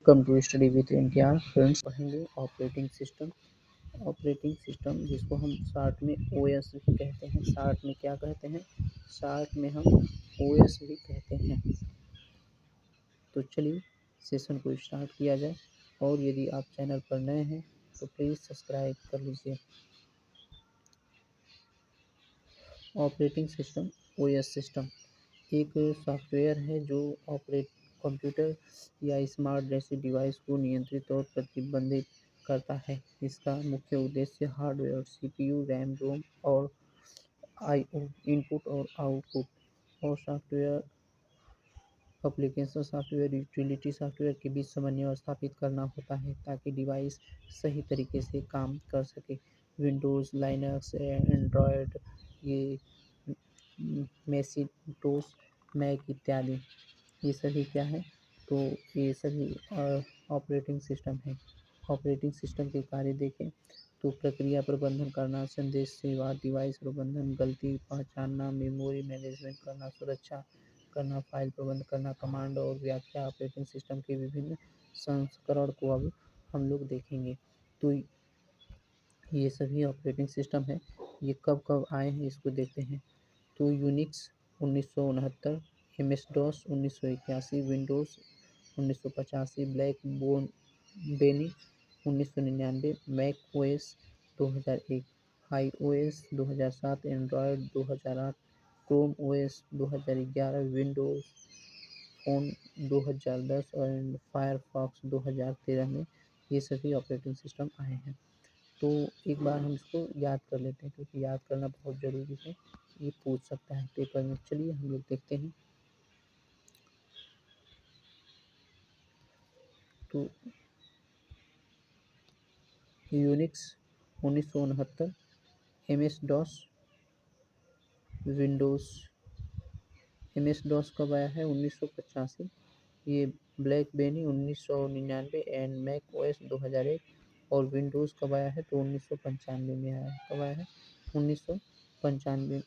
Welcome to study with NTR. Friends, पढ़ेंगे operating system जिसको हम शॉर्ट में ओएस भी कहते हैं। शॉर्ट में क्या कहते हैं? शॉर्ट में हम ओएस भी कहते हैं। तो चलिए सेशन को स्टार्ट किया जाए, और यदि आप चैनल पर नए हैं तो प्लीज़ सब्सक्राइब कर लीजिए। ऑपरेटिंग सिस्टम, ओएस सिस्टम एक सॉफ्टवेयर है जो ऑपरेट कंप्यूटर या स्मार्ट जैसे डिवाइस को नियंत्रित और प्रतिबंधित करता है। इसका मुख्य उद्देश्य हार्डवेयर, सीपीयू, रैम, रोम और आईओ इनपुट और आउटपुट और software application software, utility software के बीच समन्वय स्थापित करना होता है ताकि डिवाइस सही तरीके से काम कर सके। विंडोज़, लाइनक्स, एंड्रॉयड, ये मैकिन्टोश, मैक इत्यादि, ये सभी क्या है? तो ये सभी ऑपरेटिंग सिस्टम है। ऑपरेटिंग सिस्टम के कार्य देखें तो प्रक्रिया प्रबंधन करना, संदेश सेवा, डिवाइस प्रबंधन, गलती पहचानना, मेमोरी मैनेजमेंट करना, सुरक्षा करना, फाइल प्रबंध करना, कमांड और व्याख्या। ऑपरेटिंग सिस्टम के विभिन्न संस्करण को अब हम लोग देखेंगे। तो ये सभी ऑपरेटिंग सिस्टम है। ये कब कब आए हैं इसको देखते हैं। तो Unix 1969, MS DOS 1981, Windows 1985, BlackBerry 1999, Mac OS 2001, iOS 2007, Android 2008, Chrome OS 2011, Windows phone 2010 और फायरफॉक्स 2013 में ये सभी ऑपरेटिंग सिस्टम आए हैं। तो एक बार हम इसको याद कर लेते हैं, क्योंकि याद करना बहुत ज़रूरी है। ये पूछ सकता है पेपर में। चलिए हम लोग देखते हैं। तो Unix 1969, MS DOS, Windows. MS DOS कब आया है? 1985। ये BlackBerry 1999 and Mac OS 2001। और विंडोज़ कब आया है? तो 1995 में आया है। कब आया है? 1995,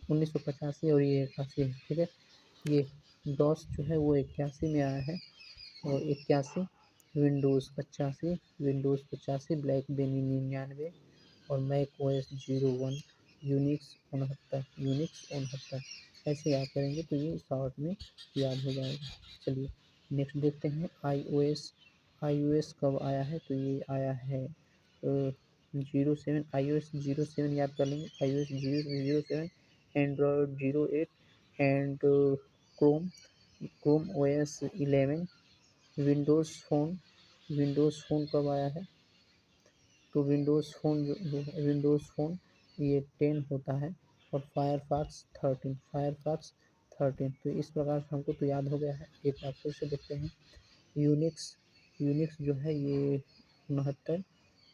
1985, और ये 81 है। ठीक है। ये डॉस जो है वो 81 में आया है, और 81, विंडोज़ 85, ब्लैक बेनी 99 और मैक ओएस 01, यूनिक्स 69। ऐसे याद करेंगे तो ये शॉर्ट में याद हो जाएगा। चलिए नेक्स्ट देखते हैं। आई ओ एस कब आया है? तो ये आया है 07। आई ओ एस 07 याद कर लेंगे। I O S 07, Android 08 and Chrome OS 11, Windows phone कब आया है? तो विंडोज़ फ़ोन ये 10 होता है, और फायरफॉक्स 13। तो इस प्रकार से हमको तो याद हो गया है। एक बार फिर से देखते हैं। यूनिक्स यूनिक्स जो है ये 69,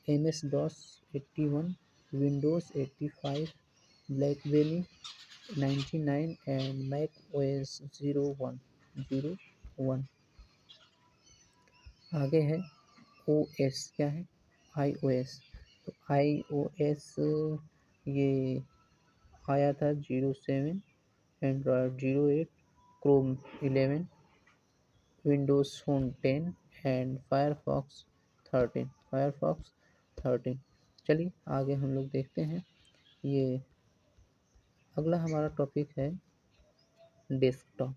MS DOS 81, Windows 85, BlackBerry 99 and Mac OS 01। आगे है ओएस। क्या है? I O S. तो आई ओ एस ये आया था 07, Android 08, Chrome 11, Windows phone 10 and Firefox 13। चलिए आगे हम लोग देखते हैं। ये अगला हमारा टॉपिक है डेस्कटॉप।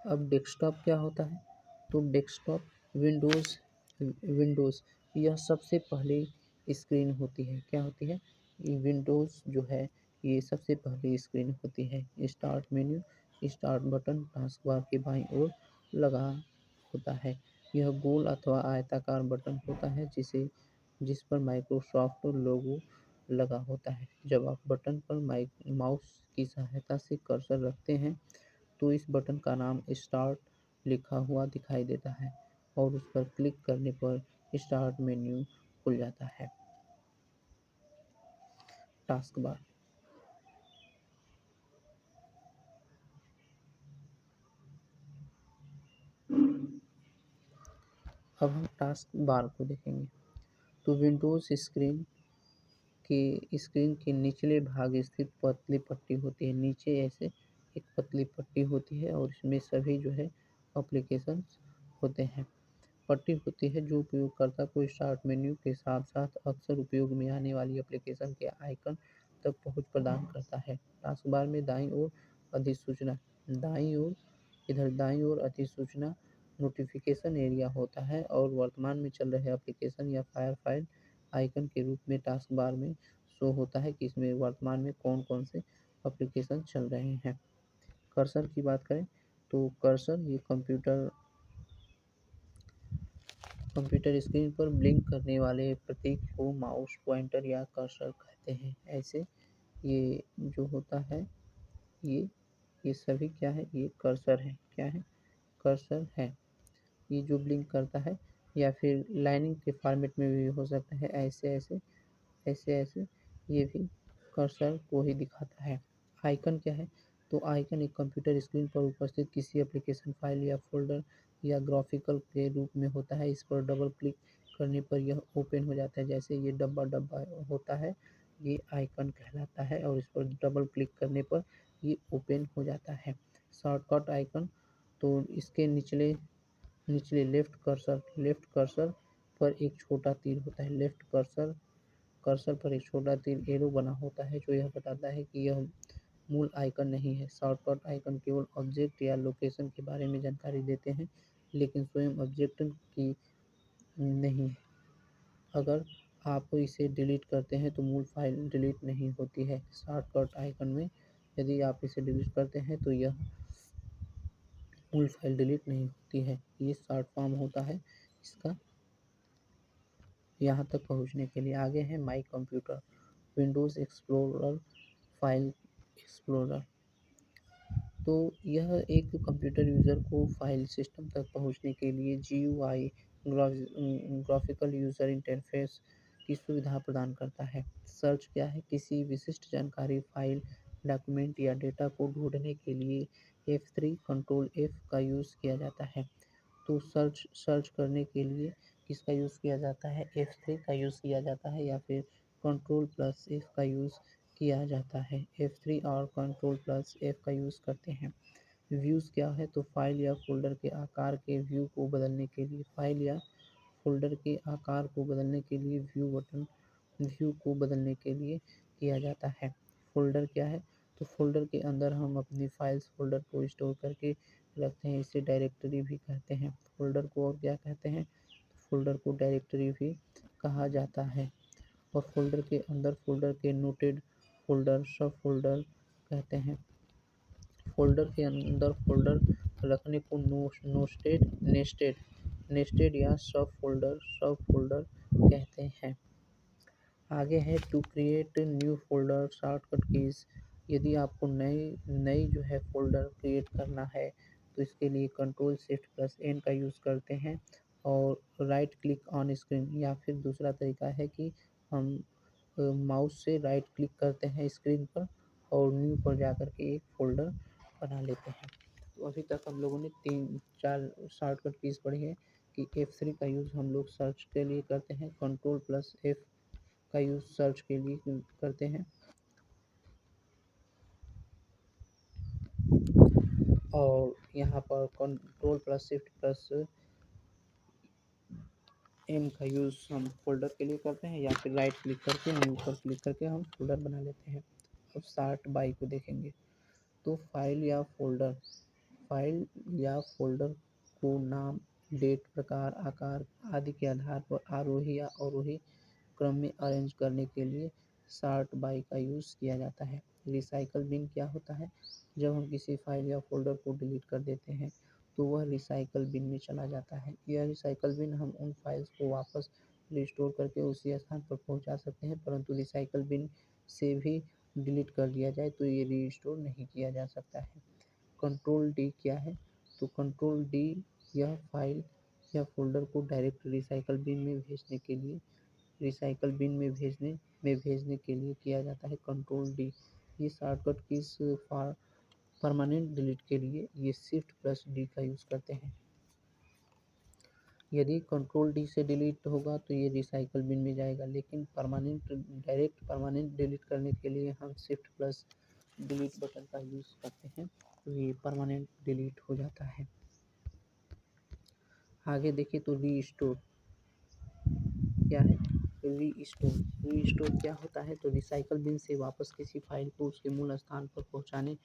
अब डेस्कटॉप क्या होता है? तो डेस्कटॉप विंडोज़ यह सबसे पहले स्क्रीन होती है। क्या होती है? विंडोज़ जो है ये सबसे पहली स्क्रीन होती है। Start menu, start button task bar के बाईं ओर लगा होता है। यह गोल अथवा आयताकार बटन होता है जिस पर माइक्रोसॉफ्ट लोगो लगा होता है। जब आप बटन पर माउस की सहायता से कर्सर रखते हैं तो इस बटन का नाम स्टार्ट लिखा हुआ दिखाई देता है, और उस पर क्लिक करने पर स्टार्ट मेन्यू खुल जाता है। Task bar. अब हम टास्क बार को देखेंगे। तो विंडोज़ स्क्रीन के निचले भाग स्थित पतली पट्टी होती है। नीचे ऐसे एक पतली पट्टी होती है और इसमें सभी जो है एप्लीकेशंस होते हैं। पट्टी होती है जो उपयोगकर्ता को स्टार्ट मेन्यू के साथ साथ अक्सर उपयोग में आने वाली एप्लीकेशन के आइकन तक पहुंच प्रदान करता है। टास्क बार में दाईं ओर अधिसूचना दाईं ओर इधर दाईं ओर अधिसूचना नोटिफिकेशन एरिया होता है और वर्तमान में चल रहे एप्लीकेशन या फाइल आइकन के रूप में टास्क बार में शो होता है कि इसमें वर्तमान में कौन कौन से एप्लीकेशन चल रहे हैं। कर्सर की बात करें तो कर्सर ये कंप्यूटर स्क्रीन पर ब्लिंक करने वाले प्रतीक को माउस पॉइंटर या कर्सर कहते हैं। ऐसे ये जो होता है ये ये सभी क्या है, ये कर्सर है। क्या है? कर्सर है। ये जो ब्लिंक करता है या फिर लाइनिंग के फॉर्मेट में भी हो सकता है। ऐसे ये भी कर्सर को ही दिखाता है। आइकन क्या है? तो आइकन एक कंप्यूटर स्क्रीन पर उपस्थित किसी एप्लीकेशन फाइल या फ़ोल्डर या ग्राफिकल के रूप में होता है। इस पर डबल क्लिक करने पर यह ओपन हो जाता है। जैसे ये डब्बा होता है, ये आइकन कहलाता है और इस पर डबल क्लिक करने पर ये ओपन हो जाता है। शॉर्टकट आइकन तो इसके निचले निचले लेफ्ट कर्सर पर एक छोटा तीर होता है। लेफ्ट कर्सर पर एक छोटा तीर एरो बना होता है जो यह बताता है कि यह मूल आइकन नहीं है। शॉर्टकट आइकन केवल ऑब्जेक्ट या लोकेशन के बारे में जानकारी देते हैं, लेकिन स्वयं ऑब्जेक्ट की नहीं है। अगर आप इसे डिलीट करते हैं तो मूल फाइल डिलीट नहीं होती है। शॉर्टकट आइकन में यदि आप इसे डिलीट करते हैं तो यह मूल फाइल डिलीट नहीं होती है। ये शॉर्ट फॉर्म होता है इसका। यहाँ तक पहुँचने के लिए आगे है my computer, Windows explorer, file explorer. तो यह एक कंप्यूटर यूज़र को फाइल सिस्टम तक पहुँचने के लिए GUI ग्राफिकल यूज़र इंटरफेस की सुविधा प्रदान करता है। सर्च क्या है? किसी विशिष्ट जानकारी, फाइल, डॉक्यूमेंट या डेटा को ढूंढने के लिए F3 कंट्रोल F का यूज़ किया जाता है। तो सर्च करने के लिए किसका यूज़ किया जाता है? F3 का यूज़ किया जाता है या फिर कंट्रोल प्लस F का यूज़ किया जाता है। F3 और कंट्रोल प्लस F का यूज़ करते हैं। व्यूज़ क्या है? तो फाइल या फ़ोल्डर के आकार के व्यू को बदलने के लिए व्यू को बदलने के लिए किया जाता है। फ़ोल्डर क्या है? तो फ़ोल्डर के अंदर हम अपनी फाइल्स फ़ोल्डर को स्टोर करके रखते हैं, इसे डायरेक्टरी भी कहते हैं। फ़ोल्डर को और क्या कहते हैं? फ़ोल्डर को डायरेक्टरी भी कहा जाता है। और फ़ोल्डर के अंदर फ़ोल्डर के नोटेड फ़ोल्डर, सब फ़ोल्डर कहते हैं। फ़ोल्डर के अंदर फ़ोल्डर रखने को नेस्टेड या सब फ़ोल्डर कहते हैं। आगे है to create new folder shortcut keys. यदि आपको नई जो है फ़ोल्डर क्रिएट करना है तो इसके लिए कंट्रोल शिफ्ट प्लस एन का यूज़ करते हैं और राइट क्लिक ऑन स्क्रीन, या फिर दूसरा तरीका है कि हम माउस से राइट क्लिक करते हैं स्क्रीन पर और न्यू पर जाकर के एक फ़ोल्डर बना लेते हैं। तो अभी तक हम लोगों ने 3-4 शॉर्टकट कीज़ पढ़ी है कि F3 का यूज़ हम लोग सर्च के लिए करते हैं, कंट्रोल प्लस F का यूज़ सर्च के लिए करते हैं और यहाँ पर control plus shift plus M का यूज़ हम फ़ोल्डर के लिए करते हैं या फिर राइट क्लिक करके न्यू पर क्लिक करके हम फ़ोल्डर बना लेते हैं। अब सॉर्ट बाय को देखेंगे तो फाइल या फ़ोल्डर को नाम, डेट, प्रकार, आकार आदि के आधार पर आरोही या अवरोही क्रम में अरेंज करने के लिए सॉर्ट बाय का यूज़ किया जाता है। रिसाइकल बिन क्या होता है? जब हम किसी फाइल या फ़ोल्डर को डिलीट कर देते हैं तो वह रिसाइकल बिन में चला जाता है। यह रिसाइकल बिन हम उन फाइल्स को वापस रिस्टोर करके उसी स्थान पर पहुंचा सकते हैं, परंतु रिसाइकल बिन से भी डिलीट कर दिया जाए तो ये रीस्टोर नहीं किया जा सकता है। कंट्रोल डी क्या है? तो कंट्रोल डी यह फाइल या फ़ोल्डर को डायरेक्ट रिसाइकल बिन में भेजने के लिए किया जाता है। कंट्रोल डी ये शॉर्टकट कीज़ परमानेंट डिलीट के लिए ये शिफ्ट प्लस डी का यूज़ करते हैं। यदि कंट्रोल डी से डिलीट होगा तो ये रिसाइकल बिन में जाएगा, लेकिन परमानेंट डिलीट करने के लिए हम शिफ्ट प्लस डिलीट बटन का यूज़ करते हैं। तो ये परमानेंट डिलीट हो जाता है। आगे देखिए तो रीस्टोर क्या है। रीस्टोर क्या होता है, तो रिसाइकल बिन से वापस किसी फाइल को उसके मूल स्थान पर पहुंचाने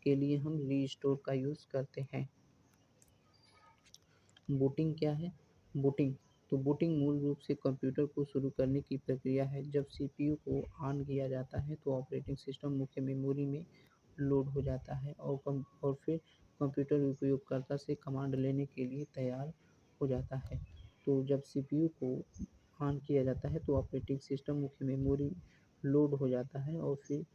के लिए हम रीस्टोर का यूज़ करते हैं। बूटिंग क्या है। बूटिंग तो बूटिंग मूल रूप से कंप्यूटर को शुरू करने की प्रक्रिया है। जब सीपीयू को ऑन किया जाता है तो ऑपरेटिंग सिस्टम मुख्य मेमोरी में लोड हो जाता है और फिर कंप्यूटर उपयोगकर्ता से कमांड लेने के लिए तैयार हो जाता है। तो जब सीपीयू को ऑन किया जाता है तो ऑपरेटिंग सिस्टम मुख्य मेमोरी लोड हो जाता है और फिर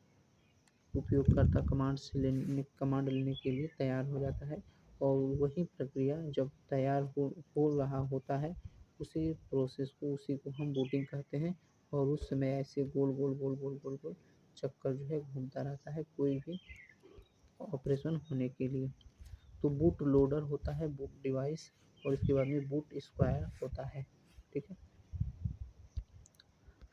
उपयोगकर्ता कमांड लेने के लिए तैयार हो जाता है। और वही प्रक्रिया जब तैयार हो रहा होता है उसी प्रोसेस को उसी को हम बूटिंग कहते हैं। और उस समय ऐसे गोल गोल गोल गोल गोल गोल चक्कर जो है घूमता रहता है कोई भी ऑपरेशन होने के लिए। तो बूट लोडर होता है बूट डिवाइस, और इसके बाद में बूट स्क्वायर होता है। ठीक है।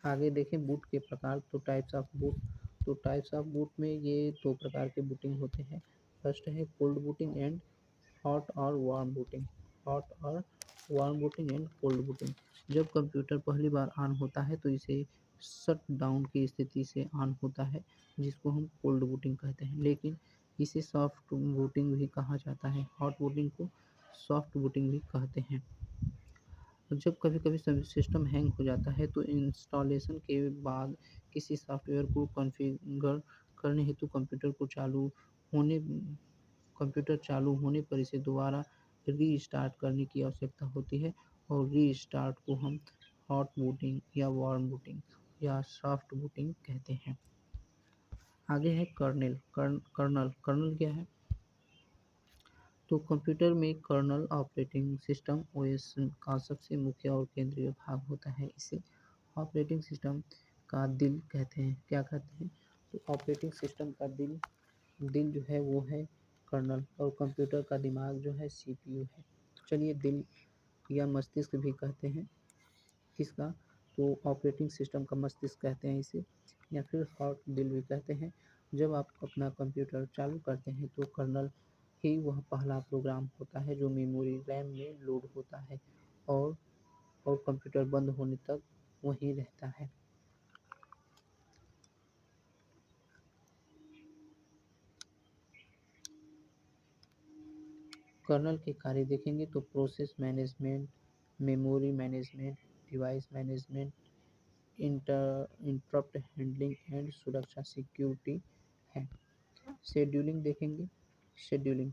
आगे देखें बूट के प्रकार, तो टाइप्स ऑफ बूट। तो टाइप्स ऑफ बूट में ये दो प्रकार के बूटिंग होते हैं। फर्स्ट है कोल्ड बूटिंग एंड हॉट और वार्म बूटिंग। हॉट और warm booting and cold booting. जब कंप्यूटर पहली बार ऑन होता है तो इसे शट डाउन की स्थिति से ऑन होता है, जिसको हम कोल्ड बूटिंग कहते हैं, लेकिन इसे सॉफ्ट बूटिंग भी कहा जाता है। हॉट बूटिंग को सॉफ्ट बूटिंग भी कहते हैं। जब कभी कभी सिस्टम हैंग हो जाता है तो इंस्टॉलेशन के बाद किसी सॉफ्टवेयर को कॉन्फ़िगर करने हेतु होने कंप्यूटर चालू होने पर इसे दोबारा रीस्टार्ट करने की आवश्यकता होती है। और रीस्टार्ट को हम हॉट बूटिंग या वार्म बूटिंग या सॉफ्ट बूटिंग कहते हैं। आगे है कर्नल। कर्नल क्या है। तो कंप्यूटर में कर्नल ऑपरेटिंग सिस्टम ओएस का सबसे मुख्य और केंद्रीय भाग होता है। इसे ऑपरेटिंग सिस्टम का दिल कहते हैं। क्या कहते हैं, तो ऑपरेटिंग सिस्टम का दिल दिल जो है वो है कर्नल, और कंप्यूटर का दिमाग जो है सीपीयू है। तो चलिए दिल या मस्तिष्क भी कहते हैं किसका, तो ऑपरेटिंग सिस्टम का मस्तिष्क कहते हैं इसे, या फिर हार्ट दिल भी कहते हैं। जब आप अपना कंप्यूटर चालू करते हैं तो कर्नल ही वह पहला प्रोग्राम होता है जो मेमोरी रैम में लोड होता है और कंप्यूटर बंद होने तक वहीं रहता है। कर्नल के कार्य देखेंगे तो process management, memory management, device management, interrupt handling and सुरक्षा सिक्योरिटी है। शेड्यूलिंग देखेंगे। शेड्यूलिंग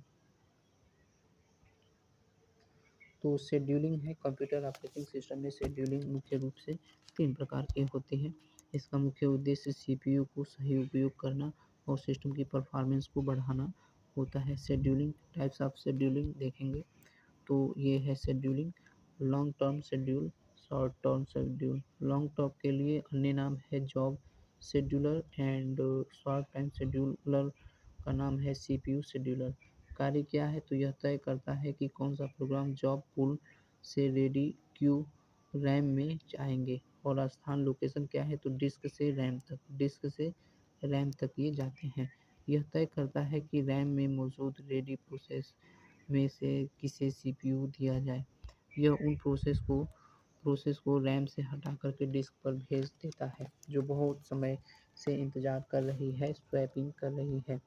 तो शेड्यूलिंग है कंप्यूटर ऑपरेटिंग सिस्टम में। शेड्यूलिंग मुख्य रूप से तीन प्रकार की होती है। इसका मुख्य उद्देश्य सीपीयू को सही उपयोग करना और सिस्टम की परफॉर्मेंस को बढ़ाना होता है। शेड्यूलिंग टाइप्स ऑफ शेड्यूलिंग देखेंगे तो ये है scheduling. Long term schedule, short term schedule. Long term के लिए अन्य नाम है job scheduler and short time scheduler का नाम है सीपीयू शेड्यूलर। कार्य क्या है, तो यह तय करता है कि कौन सा प्रोग्राम जॉब पूल से रेडी क्यू रैम में जाएंगे, और स्थान लोकेशन क्या है, तो डिस्क से रैम तक ये जाते हैं। यह तय करता है कि रैम में मौजूद रेडी प्रोसेस में से किसे सीपीयू दिया जाए। यह उन प्रोसेस को रैम से हटा करके डिस्क पर भेज देता है जो बहुत समय से इंतज़ार कर रही है, स्वैपिंग कर रही है।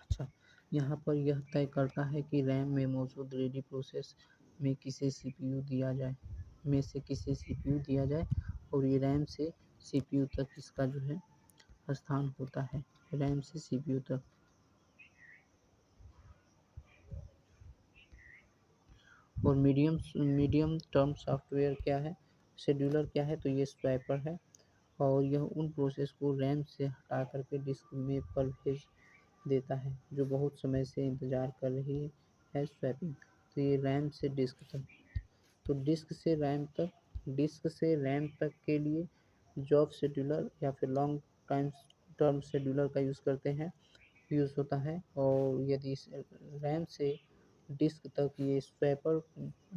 अच्छा, यहाँ पर यह तय करता है कि रैम में मौजूद रेडी प्रोसेस में किसे सीपीयू दिया जाए, और ये रैम से सीपीयू तक इसका जो है स्थान होता है। रैम से सीपीयू तक। और मीडियम टर्म सॉफ्टवेयर क्या है, शेड्यूलर क्या है, तो ये स्वैपर है, और यह उन प्रोसेस को रैम से हटा करके डिस्क में पर भेज देता है जो बहुत समय से इंतज़ार कर रही है, स्वैपिंग। तो ये रैम से डिस्क तक। तो डिस्क से रैम तक के लिए जॉब शेड्यूलर या फिर लॉन्ग टाइम टर्म शेड्यूलर का यूज़ होता है। और यदि रैम से डिस्क तक ये स्वैपर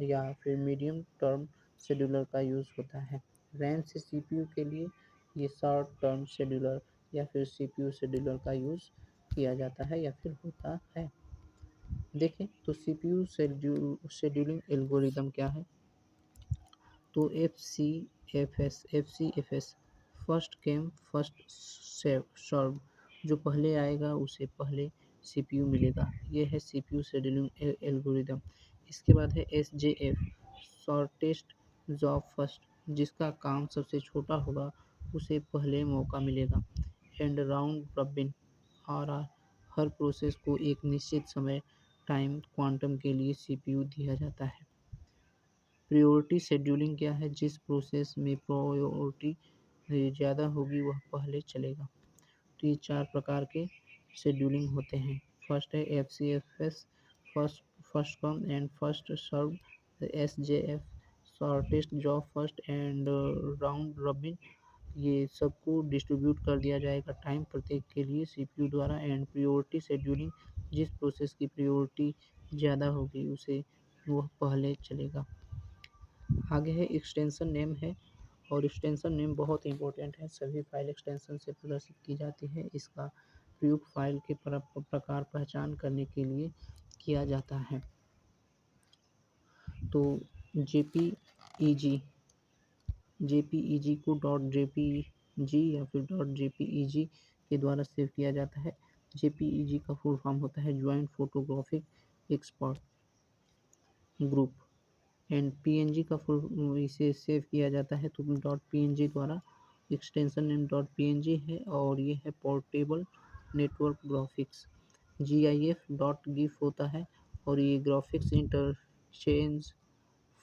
या फिर मीडियम टर्म शेड्यूलर का यूज़ होता है। रैम से सीपीयू के लिए ये शॉर्ट टर्म शेड्यूलर या फिर सीपीयू शेड्यूलर का यूज़ किया जाता है या फिर होता है। देखें तो सीपीयू शेड्यूलिंग एल्गोरिदम क्या है, तो F C F S first came first serve, जो पहले आएगा उसे पहले सीपीयू मिलेगा, ये है सीपीयू शेड्यूलिंग एल्गोरिदम। इसके बाद है एसजेएफ शॉर्टेस्ट जॉब फर्स्ट, जिसका काम सबसे छोटा होगा उसे पहले मौका मिलेगा। And round robin RR, her process को एक निश्चित समय टाइम क्वांटम के लिए सीपीयू दिया जाता है। प्रायोरिटी शेड्यूलिंग क्या है, जिस प्रोसेस में प्रायोरिटी ज़्यादा होगी वह पहले चलेगा। तो ये 4 प्रकार के शेड्यूलिंग होते हैं। फर्स्ट है FCFS first first come and first serve, SJF shortest job first and round robin, ये सबको डिस्ट्रीब्यूट कर दिया जाएगा टाइम प्रत्येक के लिए सीपीयू द्वारा। एंड प्रायोरिटी शेड्यूलिंग, जिस प्रोसेस की प्रायोरिटी ज़्यादा होगी उसे वह पहले चलेगा। आगे है एक्सटेंशन नेम है, और एक्सटेंशन नेम बहुत इंपॉर्टेंट है, सभी फाइल एक्सटेंशन से प्रदर्शित की जाती है। इसका प्रयोग फाइल के प्रकार पहचान करने के लिए किया जाता है। तो जेपीईजी को .jpg या फिर .jpeg के द्वारा सेव किया जाता है। जेपीईजी का फुल फॉर्म होता है joint photographic expert group. And PNG का फुल इसे सेव किया जाता है तो .png द्वारा। एक्सटेंशन नेम .png है और ये है portable network graphics. GIF .gif होता है और ये ग्राफिक्स इंटरचेंज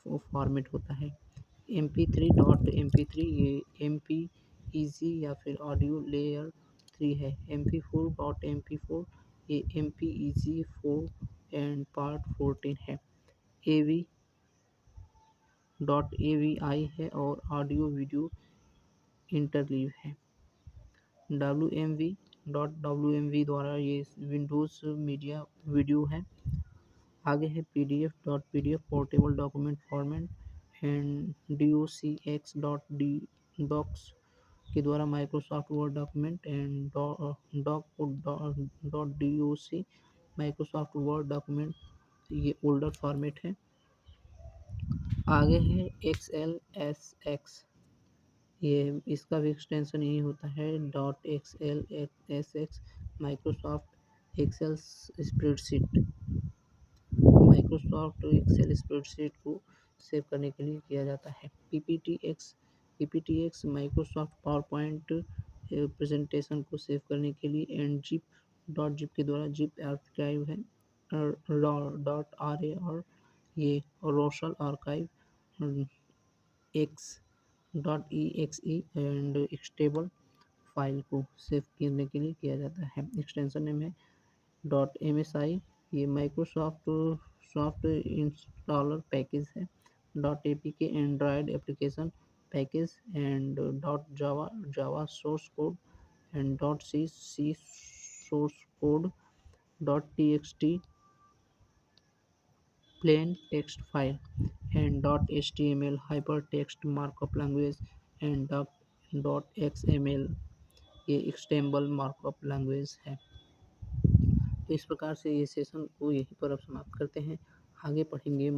फॉर्मेट होता है। MP3 ये MPEG या फिर ऑडियो लेयर 3 है। MP4 ये MPEG 4 एंड पार्ट 14 है। AV है और ऑडियो वीडियो इंटरलीव है। WMV द्वारा ये विंडोज मीडिया वीडियो है। आगे है PDF portable document format. And DOCX के द्वारा Microsoft word document. And doc Microsoft word document, ये ओल्डर फॉर्मेट है। आगे है XLSX, ये इसका भी एक्सटेंशन यही होता है .xlsx, माइक्रोसॉफ्ट एक्सेल स्प्रेडशीट को सेव करने के लिए किया जाता है। PPTX Microsoft power point presentation को सेव करने के लिए। एंड जिप के द्वारा जिप आर्काइव है। .RAR ये रोशल आर्काइव। .exe एंड एक्सटेबल फाइल को सेव करने के लिए किया जाता है। एक्सटेंशन नेम है .msi, ये माइक्रोसॉफ्ट सॉफ्ट इंस्टॉलर पैकेज है। .apk Android application package. And Java source code. And .c source code. .txt plain text file. And .html hypertext markup language. And .xml ये एक्सटेंबल मार्कअप लैंग्वेज है। तो इस प्रकार से ये सेशन को यहीं पर अब समाप्त करते हैं। आगे पढ़ेंगे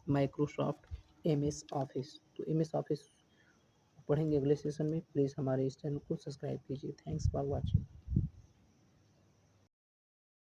माइक्रोसॉफ्ट MS ऑफिस। तो MS ऑफिस पढ़ेंगे अगले सेशन में। प्लीज़ हमारे इस चैनल को सब्सक्राइब कीजिए। Thanks for watching.